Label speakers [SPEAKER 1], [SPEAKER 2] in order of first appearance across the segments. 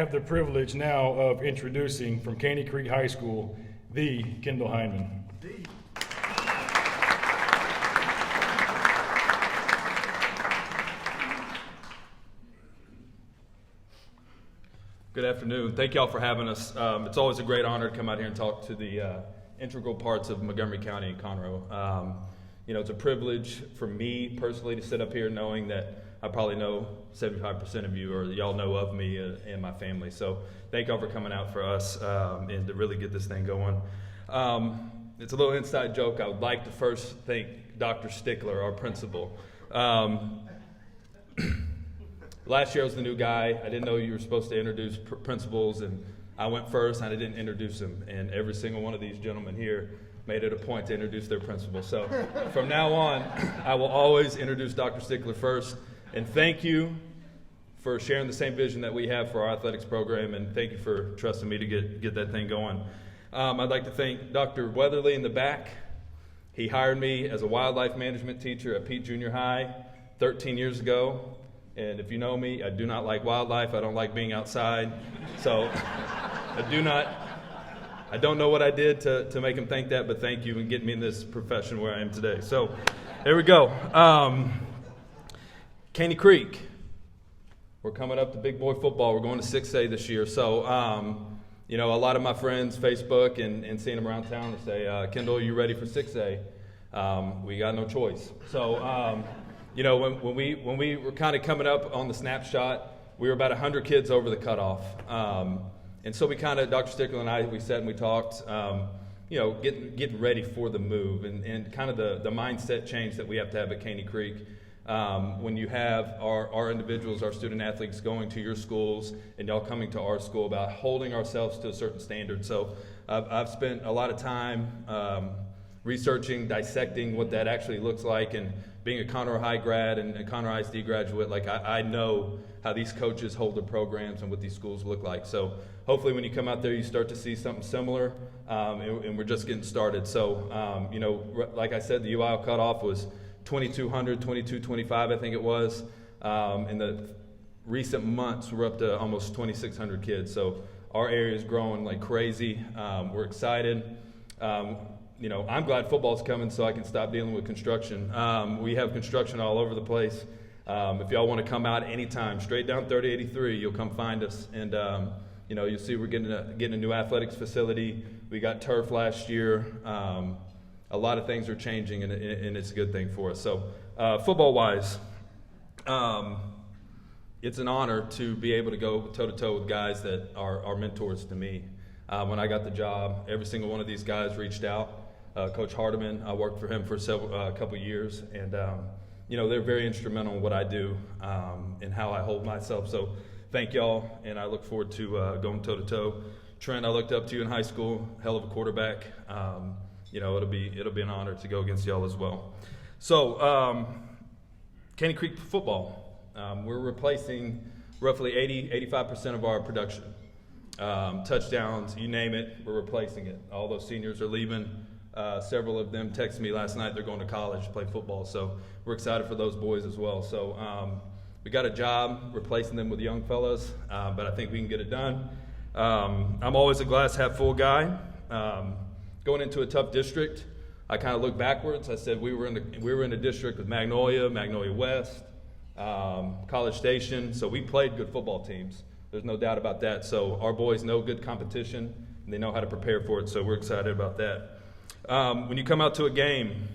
[SPEAKER 1] have the privilege now of introducing from Caney Creek High School, the Kendall Hineman.
[SPEAKER 2] Good afternoon. Thank y'all for having us. It's always a great honor to come out here and talk to the integral parts of Montgomery County and Conroe. It's a privilege for me personally to sit up here knowing that I probably know 75% of you, or y'all know of me and my family. So thank y'all for coming out for us and to really get this thing going. It's a little inside joke. I would like to first thank Dr. Stickler, our principal. Last year I was the new guy. I didn't know you were supposed to introduce principals, and I went first and I didn't introduce them. And every single one of these gentlemen here made it a point to introduce their principal. So from now on, I will always introduce Dr. Stickler first. And thank you for sharing the same vision that we have for our athletics program, and thank you for trusting me to get that thing going. I'd like to thank Dr. Weatherly in the back. He hired me as a wildlife management teacher at Pete Junior High 13 years ago. And if you know me, I do not like wildlife. I don't like being outside. So I don't know what I did to make him think that, but thank you and getting me in this profession where I am today. So there we go. Caney Creek, we're coming up to big boy football. We're going to 6A this year. So, a lot of my friends, Facebook and seeing them around town, they say, Kendall, are you ready for 6A? We got no choice. So, when we were kind of coming up on the snapshot, we were about 100 kids over the cutoff. And so we kind of, Dr. Stickler and I, we sat and we talked, getting ready for the move and kind of the mindset change that we have to have at Caney Creek. When you have our individuals, our student athletes going to your schools and y'all coming to our school, about holding ourselves to a certain standard. So I've spent a lot of time researching, dissecting what that actually looks like, and being a Conroe High grad and a Conroe ISD graduate, I know how these coaches hold their programs and what these schools look like. So hopefully when you come out there, you start to see something similar, and we're just getting started. So, like I said, the UIL cutoff was 2,200, 2,225, I think it was. In the recent months, we're up to almost 2,600 kids. So our area is growing like crazy. We're excited. I'm glad football's coming so I can stop dealing with construction. We have construction all over the place. If y'all want to come out anytime, straight down 3083, you'll come find us. And, you'll see we're getting a new athletics facility. We got turf last year. A lot of things are changing, and it's a good thing for us. So football-wise, it's an honor to be able to go toe-to-toe with guys that are mentors to me. When I got the job, every single one of these guys reached out. Coach Hardiman, I worked for him for a couple years, and they're very instrumental in what I do and how I hold myself. So thank y'all, and I look forward to going toe-to-toe. Trent, I looked up to you in high school, hell of a quarterback. It'll be an honor to go against y'all as well. So Caney Creek football, we're replacing roughly 85% of our production. Touchdowns, you name it, we're replacing it. All those seniors are leaving. Several of them texted me last night. They're going to college to play football, so we're excited for those boys as well. So we got a job replacing them with young fellas, but I think we can get it done. I'm always a glass half full guy. Going into a tough district, I kind of looked backwards. I said we were in a district with Magnolia West, College Station, so we played good football teams. There's no doubt about that. So our boys know good competition, and they know how to prepare for it, so we're excited about that. When you come out to a game,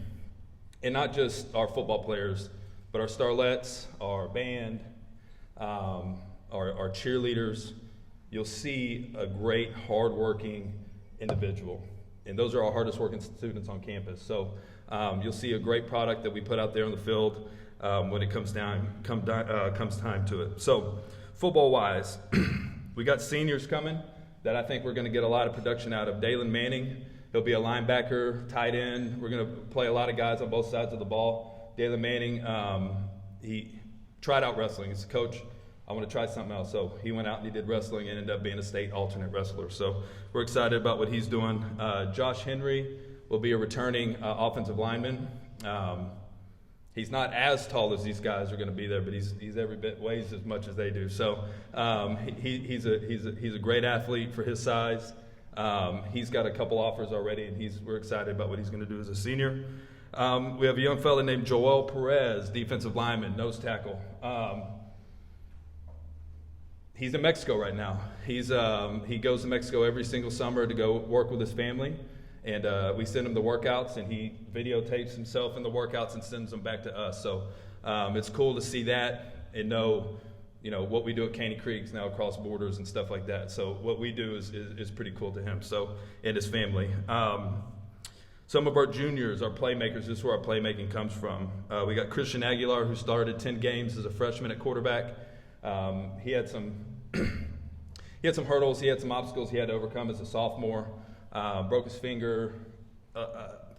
[SPEAKER 2] and not just our football players, but our starlets, our band, our cheerleaders, you'll see a great, hardworking individual. And those are our hardest working students on campus. So you'll see a great product that we put out there on the field when it comes time to it. So football-wise, we got seniors coming that I think we're going to get a lot of production out of. Dalen Manning, he'll be a linebacker, tight end. We're going to play a lot of guys on both sides of the ball. Dalen Manning, he tried out wrestling. He's a coach. I want to try something else. So he went out and he did wrestling and ended up being a state alternate wrestler. So we're excited about what he's doing. Josh Henry will be a returning offensive lineman. He's not as tall as these guys are going to be there, but he's every bit weighs as much as they do. So he's a great athlete for his size. He's got a couple offers already, and we're excited about what he's going to do as a senior. We have a young fella named Joel Perez, defensive lineman, nose tackle. He's in Mexico right now. He goes to Mexico every single summer to go work with his family. And we send him the workouts, and he videotapes himself in the workouts and sends them back to us. So it's cool to see that and know, what we do at Caney Creek now across borders and stuff like that. So what we do is pretty cool to him. And his family. Some of our juniors, our playmakers, this is where our playmaking comes from. We got Christian Aguilar, who started 10 games as a freshman at quarterback. He had some hurdles, he had some obstacles he had to overcome as a sophomore. Broke his finger.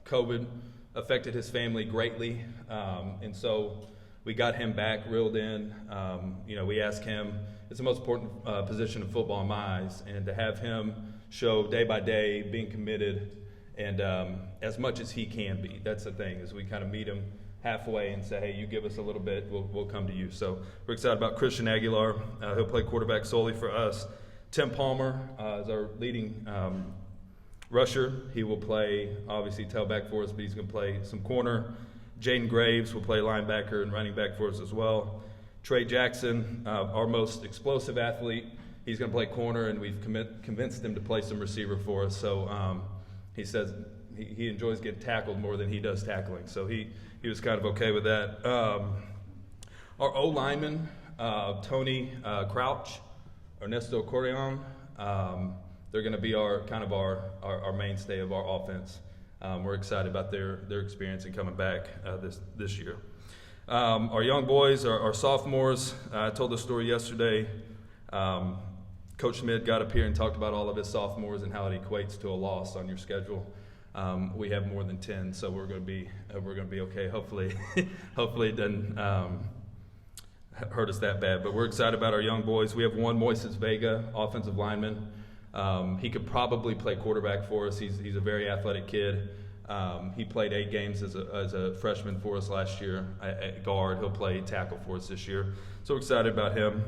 [SPEAKER 2] COVID affected his family greatly, and so we got him back reeled in. We asked him. It's the most important position in football in my eyes, and to have him show day by day being committed and as much as he can be. That's the thing, is we kind of meet him halfway and say, hey, you give us a little bit, we'll come to you. So we're excited about Christian Aguilar. He'll play quarterback solely for us. Tim Palmer is our leading rusher. He will play, obviously, tailback for us, but he's going to play some corner. Jaden Graves will play linebacker and running back for us as well. Trey Jackson, our most explosive athlete, he's going to play corner, and we've convinced him to play some receiver for us. So he says he enjoys getting tackled more than he does tackling. So he was kind of okay with that. Our O-lineman, Tony Crouch, Ernesto Correon, they're going to be our mainstay of our offense. We're excited about their experience and coming back this year. Our young boys, our sophomores, I told the story yesterday. Coach Schmidt got up here and talked about all of his sophomores and how it equates to a loss on your schedule. We have more than 10, so we're going to be okay. Hopefully it doesn't hurt us that bad. But we're excited about our young boys. We have one Moises Vega, offensive lineman. He could probably play quarterback for us. He's a very athletic kid. He played 8 games as a freshman for us last year at guard. He'll play tackle for us this year. So we're excited about him.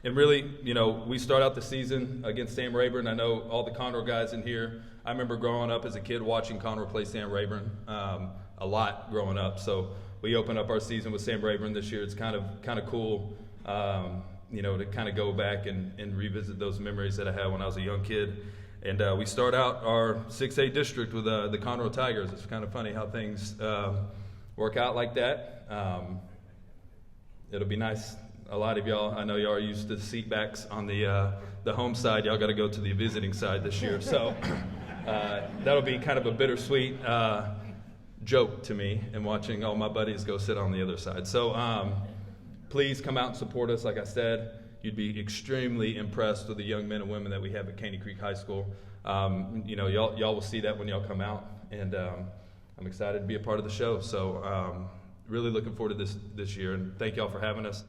[SPEAKER 2] And really, we start out the season against Sam Rayburn. I know all the Conroe guys in here. I remember growing up as a kid watching Conroe play Sam Rayburn a lot growing up. So we open up our season with Sam Rayburn this year. It's kind of cool. To kind of go back and revisit those memories that I had when I was a young kid. And we start out our 6A district with the Conroe Tigers. It's kind of funny how things work out like that. It'll be nice. A lot of y'all, I know y'all are used to seat backs on the home side. Y'all got to go to the visiting side this year. So that'll be kind of a bittersweet joke to me, and watching all my buddies go sit on the other side. So please come out and support us. Like I said, you'd be extremely impressed with the young men and women that we have at Caney Creek High School. Y'all will see that when y'all come out, and I'm excited to be a part of the show. So really looking forward to this year, and thank y'all for having us.